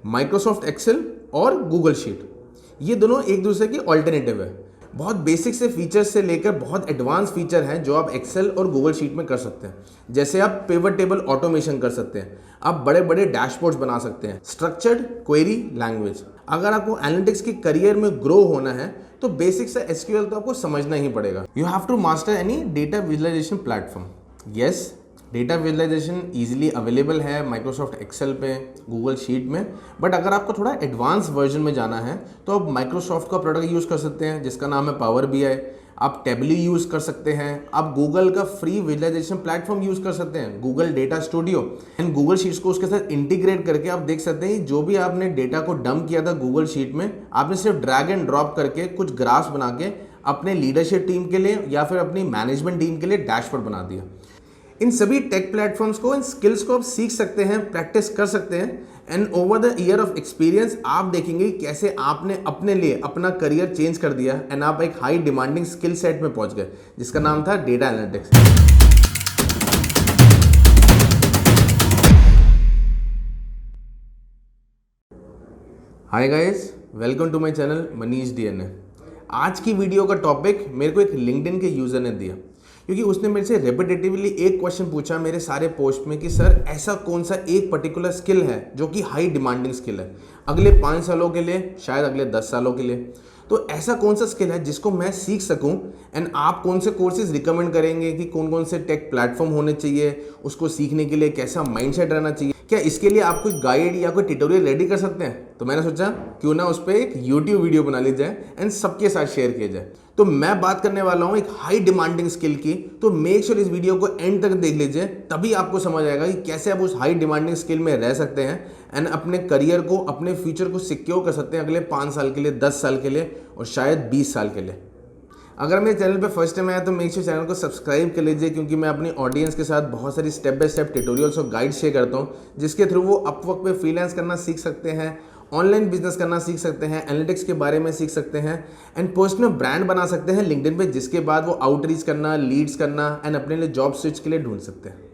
Microsoft Excel और Google sheet, ये दोनों एक दूसरे की ऑल्टरनेटिव है। बहुत बेसिक से फीचर्स से लेकर बहुत एडवांस फीचर हैं जो आप एक्सेल और गूगल शीट में कर सकते हैं। जैसे आप पिवट टेबल ऑटोमेशन कर सकते हैं, आप बड़े बड़े डैशबोर्ड्स बना सकते हैं, स्ट्रक्चर्ड क्वेरी लैंग्वेज। अगर आपको एनालिटिक्स के करियर में ग्रो होना है तो बेसिक से एसक्यूएल तो आपको समझना ही पड़ेगा। You have to master any data visualization platform. Yes, data visualization easily available है माइक्रोसॉफ्ट एक्सेल पे, गूगल शीट में, बट अगर आपको थोड़ा एडवांस वर्जन में जाना है तो आप माइक्रोसॉफ्ट का प्रोडक्ट यूज़ कर सकते हैं जिसका नाम है पावर बीआई। आप टेबली यूज़ कर सकते हैं, आप गूगल का फ्री विजुअलाइजेशन प्लेटफॉर्म यूज़ कर सकते हैं, Google data studio, and Google sheets को उसके साथ इंटीग्रेट करके आप देख सकते हैं जो भी आपने डेटा को डंप किया था गूगल शीट में, आपने सिर्फ ड्रैग एंड ड्रॉप करके कुछ ग्राफ्स बना के अपने लीडरशिप टीम के लिए या फिर अपनी मैनेजमेंट टीम के लिए डैशबोर्ड बना दिया। इन सभी टेक प्लेटफॉर्म्स को, इन स्किल्स को आप सीख सकते हैं, प्रैक्टिस कर सकते हैं, and over the year of experience आप देखेंगे कैसे आपने अपने लिए अपना करियर चेंज कर दिया एंड आप एक हाई डिमांडिंग स्किल सेट में पहुंच गए जिसका नाम था data analytics. Hi guys, welcome to my channel Manish DNA. आज की वीडियो का टॉपिक मेरे को एक लिंक्डइन के यूजर ने दिया क्योंकि उसने मेरे से रेपिटेटिवली एक क्वेश्चन पूछा मेरे सारे पोस्ट में कि सर ऐसा कौन सा एक पर्टिकुलर स्किल है जो कि हाई डिमांडिंग स्किल है अगले 5 सालों के लिए, शायद अगले 10 सालों के लिए। तो ऐसा कौन सा स्किल है जिसको मैं सीख सकूं, एंड आप कौन से कोर्सेज रिकमेंड करेंगे कि कौन कौन से टेक प्लेटफॉर्म होने चाहिए, उसको सीखने के लिए कैसा माइंडसेट रहना चाहिए, क्या इसके लिए आप कोई गाइड या कोई ट्यूटोरियल रेडी कर सकते हैं। तो मैंने सोचा क्यों ना उस पर एक यूट्यूब वीडियो बना ली जाए एंड सबके साथ शेयर किया जाए। तो मैं बात करने वाला हूं एक हाई डिमांडिंग स्किल की, तो मेक श्योर इस वीडियो को एंड तक देख लीजिए, तभी आपको समझ आएगा कि कैसे आप उस हाई डिमांडिंग स्किल में रह सकते हैं एंड अपने करियर को, अपने फ्यूचर को सिक्योर कर सकते हैं अगले 5 साल के लिए, 10 साल के लिए और शायद 20 साल के लिए। अगर मेरे चैनल पे फर्स्ट टाइम आया तो मेक श्योर चैनल को सब्सक्राइब कर लीजिए क्योंकि मैं अपनी ऑडियंस के साथ बहुत सारी स्टेप बाय स्टेप ट्यूटोरियल्स और गाइड शेयर करता हूँ जिसके थ्रू वो अपवर्क पे फ्रीलांस करना सीख सकते हैं, ऑनलाइन बिजनेस करना सीख सकते हैं, एनालिटिक्स के बारे में सीख सकते हैं एंड पर्सनल ब्रांड बना सकते हैं लिंक्डइन पे, जिसके बाद वो आउटरीच करना, लीड्स करना एंड अपने लिए जॉब स्विच के लिए ढूंढ सकते हैं।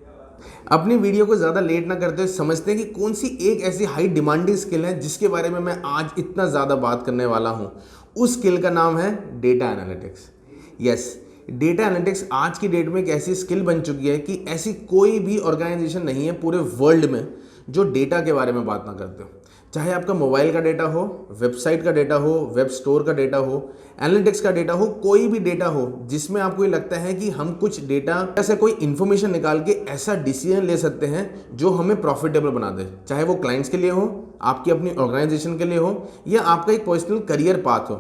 अपनी वीडियो को ज़्यादा लेट ना करते हुए समझते हैं कि कौन सी एक ऐसी हाई डिमांडिंग स्किल है जिसके बारे में मैं आज इतना ज़्यादा बात करने वाला हूँ। उस स्किल का नाम है data analytics. Yes, data analytics आज की डेट में एक ऐसी स्किल बन चुकी है कि ऐसी कोई भी ऑर्गेनाइजेशन नहीं है पूरे वर्ल्ड में जो डेटा के बारे में बात ना करते हो। चाहे आपका मोबाइल का डेटा हो, वेबसाइट का डेटा हो, वेब स्टोर का डेटा हो, एनालिटिक्स का डेटा हो, कोई भी डेटा हो जिसमें आपको ये लगता है कि हम कुछ डेटा से कोई इन्फॉर्मेशन निकाल के ऐसा डिसीजन ले सकते हैं जो हमें प्रॉफिटेबल बना दे, चाहे वो क्लाइंट्स के लिए हो, आपकी अपनी ऑर्गेनाइजेशन के लिए हो या आपका एक पर्सनल करियर पाथ हो।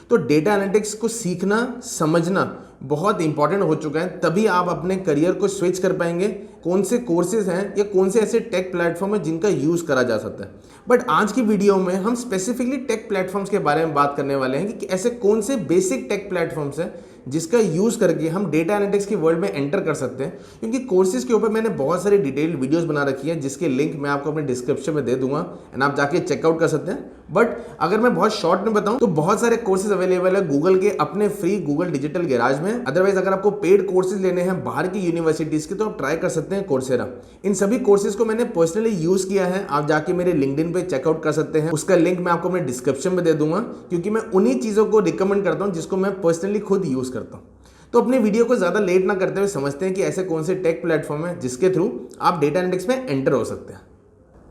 तो डेटा एनालिटिक्स को सीखना, समझना बहुत इंपॉर्टेंट हो चुका है, तभी आप अपने करियर को स्विच कर पाएंगे। कौन से कोर्सेज हैं या कौन से ऐसे टेक प्लेटफॉर्म है जिनका यूज़ करा जा सकता है। बट आज की वीडियो में हम स्पेसिफिकली टेक प्लेटफॉर्म्स के बारे में बात करने वाले हैं कि ऐसे कौन से बेसिक टेक प्लेटफॉर्म्स हैं जिसका यूज़ करके हम डेटा एनालिटिक्स की वर्ल्ड में एंटर कर सकते हैं। क्योंकि कोर्सेज के ऊपर मैंने बहुत सारी डिटेल्ड वीडियोस बना रखी है जिसके लिंक मैं आपको अपने डिस्क्रिप्शन में दे दूंगा एंड आप जाके चेकआउट कर सकते हैं। बट अगर मैं बहुत शॉर्ट में बताऊं तो बहुत सारे कोर्सेज अवेलेबल है गूगल के अपने फ्री गूगल डिजिटल गैराज में। अदरवाइज अगर आपको पेड कोर्सेज लेने हैं बाहर की यूनिवर्सिटीज़ के तो आप ट्राई कर सकते हैं कोर्सेरा। इन सभी कोर्सेज को मैंने पर्सनली यूज़ किया है, आप जाके मेरे लिंक्डइन पे चेकआउट कर सकते हैं। उसका लिंक मैं आपको अपने डिस्क्रिप्शन में दे दूंगा क्योंकि मैं उन्हीं चीज़ों को रिकमेंड करता हूँ जिसको मैं पर्सनली खुद यूज़ करता हूँ। तो अपने वीडियो को ज़्यादा लेट ना करते हुए समझते हैं कि ऐसे कौन से टेक प्लेटफॉर्म है जिसके थ्रू आप डेटा एनालिटिक्स में एंटर हो सकते हैं।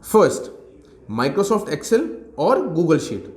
फर्स्ट, माइक्रोसॉफ्ट एक्सेल और गूगल शीट,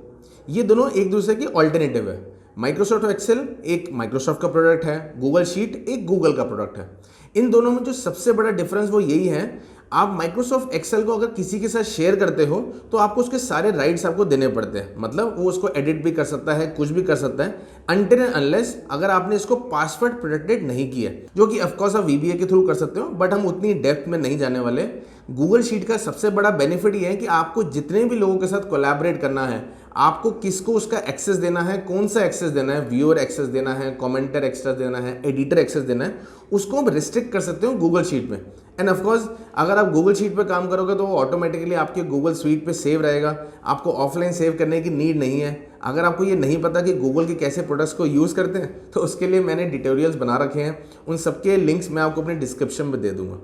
ये दोनों एक दूसरे की ऑल्टरनेटिव है। माइक्रोसॉफ्ट एक्सेल एक माइक्रोसॉफ्ट का प्रोडक्ट है, गूगल शीट एक गूगल का प्रोडक्ट है। इन दोनों में जो सबसे बड़ा डिफरेंस वो यही है, आप माइक्रोसॉफ्ट एक्सेल को अगर किसी के साथ शेयर करते हो तो आपको उसके सारे राइट्स आपको देने पड़ते हैं, मतलब वो उसको एडिट भी कर सकता है, कुछ भी कर सकता है, अनटिल एंड अनलेस अगर आपने इसको पासवर्ड प्रोटेक्टेड नहीं किया, जो कि ऑफकोर्स आप VBA के थ्रू कर सकते हो, बट हम उतनी डेप्थ में नहीं जाने वाले। गूगल शीट का सबसे बड़ा बेनिफिट ये है कि आपको जितने भी लोगों के साथ कोलैबोरेट करना है, आपको किसको उसका एक्सेस देना है, कौन सा एक्सेस देना है, व्यूअर एक्सेस देना है, कमेंटर एक्सेस देना है, एडिटर एक्सेस देना है, उसको आप रिस्ट्रिक्ट कर सकते हो गूगल शीट में। एंड ऑफकोर्स अगर आप गूगल शीट पे काम करोगे तो वो ऑटोमेटिकली आपके गूगल स्वीट पे सेव रहेगा, आपको ऑफलाइन सेव करने की नीड नहीं है। अगर आपको ये नहीं पता कि गूगल के कैसे प्रोडक्ट्स को यूज़ करते हैं तो उसके लिए मैंने ट्यूटोरियल्स बना रखे हैं, उन सबके लिंक्स मैं आपको अपने डिस्क्रिप्शन में दे दूंगा।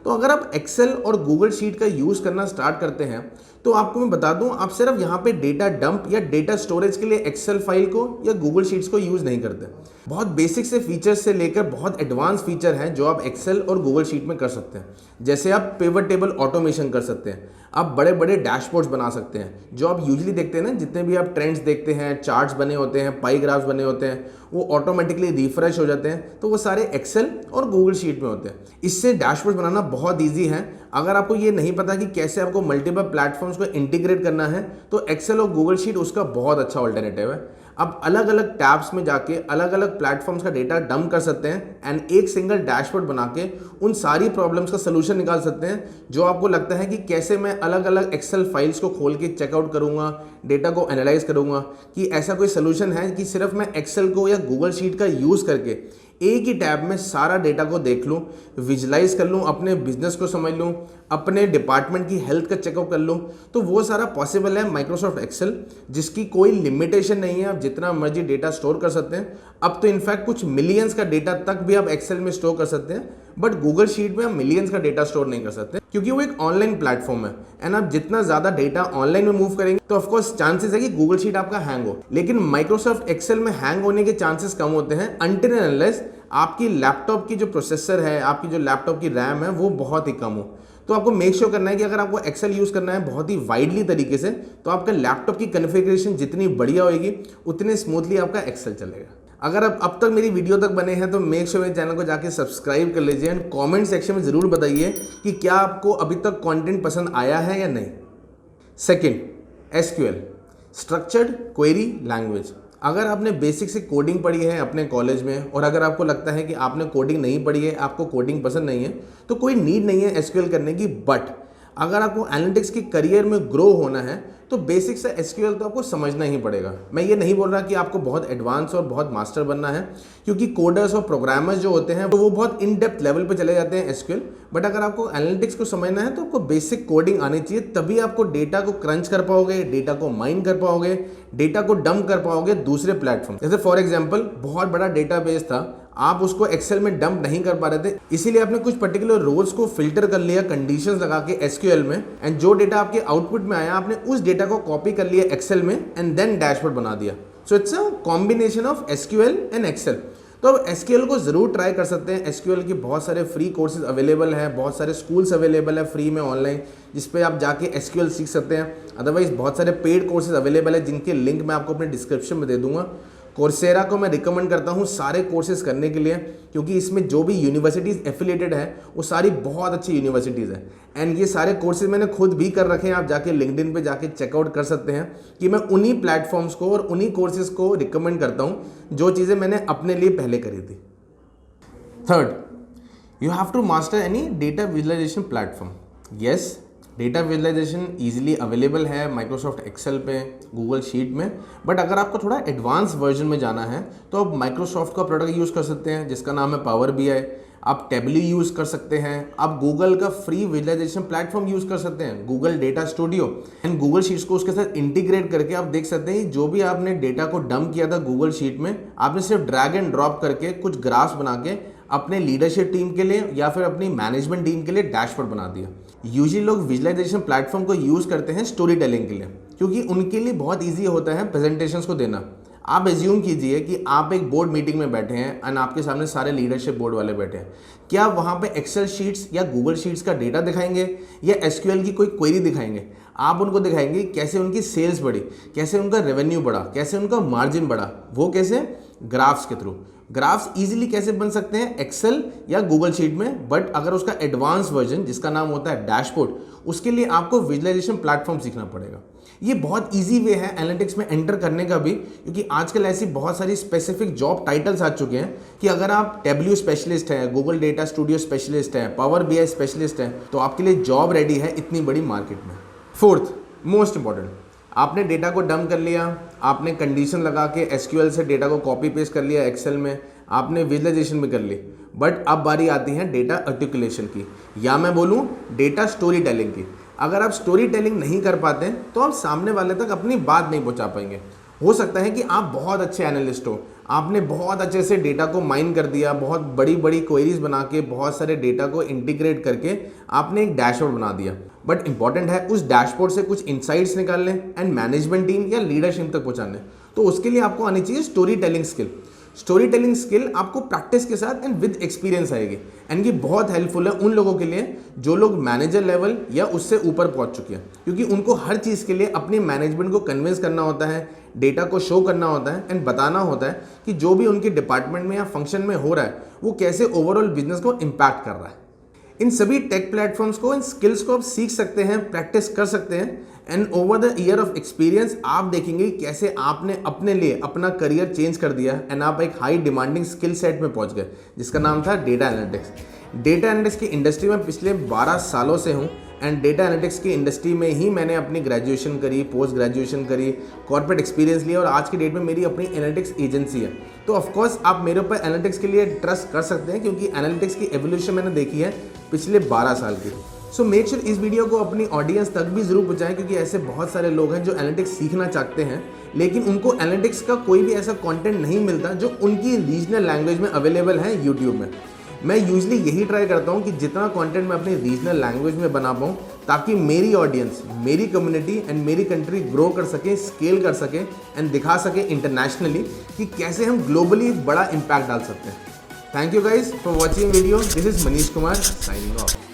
तो अगर आप एक्सेल और गूगल शीट का यूज़ करना स्टार्ट करते हैं तो आपको मैं बता दूं, आप सिर्फ यहाँ पे डेटा डंप या डेटा स्टोरेज के लिए एक्सेल फाइल को या गूगल शीट्स को यूज़ नहीं करते। बहुत बेसिक से फीचर्स से लेकर बहुत एडवांस फीचर हैं जो आप एक्सेल और गूगल शीट में कर सकते हैं। जैसे आप पिवट टेबल ऑटोमेशन कर सकते हैं, आप बड़े बड़े डैशबोर्ड्स बना सकते हैं जो आप यूजुअली देखते हैं ना, जितने भी आप ट्रेंड्स देखते हैं, चार्ट्स बने होते हैं, पाई ग्राफ्स बने होते हैं, वो ऑटोमेटिकली रिफ्रेश हो जाते हैं, तो वो सारे एक्सेल और गूगल शीट में होते हैं। इससे डैशबोर्ड बनाना बहुत ईजी है। अगर आपको ये नहीं पता कि कैसे आपको मल्टीपल प्लेटफॉर्म्स को इंटीग्रेट करना है तो एक्सेल और गूगल शीट उसका बहुत अच्छा ऑल्टरनेटिव है। आप अलग अलग टैब्स में जाके अलग अलग प्लेटफॉर्म्स का डेटा डंप कर सकते हैं एंड एक सिंगल डैशबोर्ड बना के उन सारी प्रॉब्लम्स का सलूशन निकाल सकते हैं जो आपको लगता है कि कैसे मैं अलग अलग एक्सेल फाइल्स को खोल के चेकआउट करूंगा, डेटा को एनालाइज करूंगा, कि ऐसा कोई सलूशन है कि सिर्फ मैं एक्सेल को या गूगल शीट का यूज़ करके एक ही टैब में सारा डेटा को देख लूँ, विजुलाइज कर लूँ, अपने बिजनेस को समझ लूँ, अपने डिपार्टमेंट की हेल्थ का चेकअप कर लूँ। तो वो सारा पॉसिबल है माइक्रोसॉफ्ट एक्सेल, जिसकी कोई लिमिटेशन नहीं है, आप जितना मर्जी डेटा स्टोर कर सकते हैं। अब तो इनफैक्ट कुछ मिलियंस का डेटा तक भी आप एक्सेल में स्टोर कर सकते हैं, बट गूगल शीट में आप मिलियंस का डेटा स्टोर नहीं कर सकते क्योंकि वो एक ऑनलाइन प्लेटफॉर्म है एंड आप जितना ज़्यादा डेटा ऑनलाइन में मूव करेंगे तो ऑफकोर्स चांसेस है कि गूगल शीट आपका हैंग हो। लेकिन माइक्रोसॉफ्ट एक्सेल में हैंग होने के चांसेस कम होते हैं अनटिल एंड अनलेस आपकी लैपटॉप की जो प्रोसेसर है, आपकी जो लैपटॉप की रैम है, वो बहुत ही कम हो। तो आपको मेक श्योर करना है कि अगर आपको एक्सेल यूज़ करना है बहुत ही वाइडली तरीके से, तो आपका लैपटॉप की कॉन्फ़िगरेशन जितनी बढ़िया होगी उतने स्मूथली आपका एक्सेल चलेगा। अगर आप अब तक मेरी वीडियो तक बने हैं तो मेक श्योर मेरे चैनल को जाके सब्सक्राइब कर लीजिए एंड कमेंट सेक्शन में ज़रूर बताइए कि क्या आपको अभी तक कंटेंट पसंद आया है या नहीं। Second, SQL, structured query language. अगर आपने बेसिक से कोडिंग पढ़ी है अपने कॉलेज में और अगर आपको लगता है कि आपने कोडिंग नहीं पढ़ी है, आपको कोडिंग पसंद नहीं है, तो कोई नीड नहीं है एसक्यूएल करने की। बट अगर आपको एनालिटिक्स के करियर में ग्रो होना है तो बेसिक से एसक्यूएल तो आपको समझना ही पड़ेगा। मैं ये नहीं बोल रहा कि आपको बहुत एडवांस और बहुत मास्टर बनना है, क्योंकि कोडर्स और प्रोग्रामर्स जो होते हैं वो बहुत इन डेप्थ लेवल पे चले जाते हैं एसक्यूएल। बट अगर आपको एनालिटिक्स को समझना है तो आपको बेसिक कोडिंग आनी चाहिए, तभी आपको डेटा को क्रंच कर पाओगे, डेटा को माइन कर पाओगे, डेटा को डंप कर पाओगे दूसरे प्लेटफॉर्म। जैसे फॉर एग्जाम्पल बहुत बड़ा डेटाबेस था, आप उसको एक्सेल में डंप नहीं कर पा रहे थे, इसीलिए आपने कुछ पर्टिकुलर रोल्स को फिल्टर कर लिया कंडीशंस लगा के एसक्यूएल में, एंड जो डेटा आपके आउटपुट में आया आपने उस डेटा को कॉपी कर लिया एक्सेल में एंड देन डैशबोर्ड बना दिया। So it's a combination of SQL and Excel. तो अब एसक्यूएल को ज़रूर ट्राई कर सकते हैं। एसक्यूएल के बहुत सारे फ्री कोर्सेज अवेलेबल हैं, बहुत सारे स्कूल्स अवेलेबल है फ्री में ऑनलाइन, जिस पे आप जाके एसक्यूएल सीख सकते हैं। अदरवाइज बहुत सारे पेड कोर्सेज अवेलेबल है जिनके लिंक मैं आपको अपने डिस्क्रिप्शन में दे दूंगा। कोर्सेरा को मैं रिकमेंड करता हूँ सारे कोर्सेज करने के लिए, क्योंकि इसमें जो भी यूनिवर्सिटीज़ एफिलिएटेड है वो सारी बहुत अच्छी यूनिवर्सिटीज़ हैं एंड ये सारे कोर्सेज मैंने खुद भी कर रखे हैं। आप जाके लिंक्डइन पे जाके चेकआउट कर सकते हैं कि मैं उन्हीं प्लेटफॉर्म्स को और उन्हीं कोर्सेज को रिकमेंड करता हूँ जो चीज़ें मैंने अपने लिए पहले करी थी। Third, you have to master any data visualization platform. Yes, data visualization easily available है माइक्रोसॉफ्ट एक्सेल पे, गूगल शीट में, बट अगर आपको थोड़ा एडवांस वर्जन में जाना है तो आप माइक्रोसॉफ्ट का प्रोडक्ट यूज़ कर सकते हैं जिसका नाम है पावर बीआई। आप टेबली यूज़ कर सकते हैं, आप गूगल का फ्री विजुअलाइजेशन प्लेटफॉर्म यूज़ कर सकते हैं, Google data studio, and Google sheets को उसके साथ इंटीग्रेट करके आप देख सकते हैं जो भी आपने डेटा को डंप किया था गूगल शीट में, आपने सिर्फ ड्रैग एंड ड्रॉप करके कुछ ग्राफ्स बना के अपने लीडरशिप टीम के लिए या फिर अपनी मैनेजमेंट टीम के लिए डैशबोर्ड बना दिया। यूजुअली लोग विजुअलाइजेशन प्लेटफॉर्म को यूज़ करते हैं स्टोरी टेलिंग के लिए, क्योंकि उनके लिए बहुत ईजी होता है प्रेजेंटेशंस को देना। आप एज्यूम कीजिए कि आप एक बोर्ड मीटिंग में बैठे हैं एंड आपके सामने सारे लीडरशिप बोर्ड वाले बैठे हैं। क्या वहाँ पे एक्सेल शीट्स या गूगल शीट्स का डेटा दिखाएंगे या एसक्यूएल की कोई क्वेरी दिखाएंगे? आप उनको दिखाएंगे कैसे उनकी सेल्स बढ़ी, कैसे उनका रेवेन्यू बढ़ा, कैसे उनका मार्जिन बढ़ा। वो कैसे? ग्राफ्स के थ्रू। ग्राफ्स इजीली कैसे बन सकते हैं? एक्सेल या गूगल शीट में। बट अगर उसका एडवांस वर्जन जिसका नाम होता है डैशबोर्ड, उसके लिए आपको विजुअलाइजेशन प्लेटफॉर्म सीखना पड़ेगा। ये बहुत इजी वे है एनालिटिक्स में एंटर करने का भी, क्योंकि आजकल ऐसी बहुत सारी स्पेसिफिक जॉब टाइटल्स आ चुके हैं कि अगर आप टेबल्यू स्पेशलिस्ट हैं, गूगल डेटा स्टूडियो स्पेशलिस्ट हैं, पावर बीआई स्पेशलिस्ट हैं, तो आपके लिए जॉब रेडी है इतनी बड़ी मार्केट में। फोर्थ मोस्ट इंपॉर्टेंट, आपने डेटा को डंप कर लिया, आपने कंडीशन लगा के एसक्यूएल से डेटा को कॉपी पेस्ट कर लिया एक्सेल में, आपने विजुअलाइजेशन में कर ली, बट अब बारी आती है डेटा आर्टिकुलेशन की, या मैं बोलूँ डेटा स्टोरी टेलिंग की। अगर आप स्टोरी टेलिंग नहीं कर पाते तो आप सामने वाले तक अपनी बात नहीं पहुंचा पाएंगे। हो सकता है कि आप बहुत अच्छे एनालिस्ट हो, आपने बहुत अच्छे से डेटा को माइन कर दिया, बहुत बड़ी बड़ी क्वेरीज बना के बहुत सारे डेटा को इंटीग्रेट करके आपने एक डैशबोर्ड बना दिया। बट इंपॉर्टेंट है उस डैशबोर्ड से कुछ इंसाइट्स निकालने एंड मैनेजमेंट टीम या लीडरशिप तक पहुंचाने। तो उसके लिए आपको आनी चाहिए story telling skill. Story telling skill आपको प्रैक्टिस के साथ एंड विद एक्सपीरियंस आएगी, एंड ये बहुत हेल्पफुल है उन लोगों के लिए जो लोग मैनेजर लेवल या उससे ऊपर पहुंच चुके हैं, क्योंकि उनको हर चीज़ के लिए अपने मैनेजमेंट को कन्विंस करना होता है, डेटा को शो करना होता है एंड बताना होता है कि जो भी उनके डिपार्टमेंट में या फंक्शन में हो रहा है वो कैसे ओवरऑल बिजनेस को इम्पैक्ट कर रहा है। इन सभी टेक प्लेटफॉर्म्स को, इन स्किल्स को आप सीख सकते हैं, प्रैक्टिस कर सकते हैं, and over the year of experience आप देखेंगे कैसे आपने अपने लिए अपना करियर चेंज कर दिया एंड आप एक हाई डिमांडिंग स्किल सेट में पहुंच गए जिसका नाम था डेटा एनालिटिक्स। डेटा एनालिटिक्स की इंडस्ट्री में पिछले 12 सालों से हूँ, एंड डेटा एनालिटिक्स की इंडस्ट्री में ही मैंने अपनी ग्रेजुएशन करी, पोस्ट ग्रेजुएशन करी, कॉर्पोरेट एक्सपीरियंस लिया और आज की डेट में मेरी अपनी एनालिटिक्स एजेंसी है। तो ऑफकोर्स आप मेरे ऊपर एनालिटिक्स के लिए ट्रस्ट कर सकते हैं, क्योंकि एनालिटिक्स की एवोल्यूशन मैंने देखी है पिछले 12 साल की। सो मेक श्योर इस वीडियो को अपनी ऑडियंस तक भी ज़रूर पहुंचाएं, क्योंकि ऐसे बहुत सारे लोग हैं जो एनालिटिक्स सीखना चाहते हैं लेकिन उनको एनालिटिक्स का कोई भी ऐसा कंटेंट नहीं मिलता जो उनकी रीजनल लैंग्वेज में अवेलेबल है यूट्यूब में। मैं यूजली यही ट्राई करता हूँ कि जितना कंटेंट मैं अपनी रीजनल लैंग्वेज में बना पाऊँ ताकि मेरी ऑडियंस, मेरी कम्युनिटी एंड मेरी कंट्री ग्रो कर सके, स्केल कर सके एंड दिखा सके इंटरनेशनली कि कैसे हम ग्लोबली एक बड़ा इम्पैक्ट डाल सकते हैं। Thank you guys for watching video. This is Manish Kumar signing off.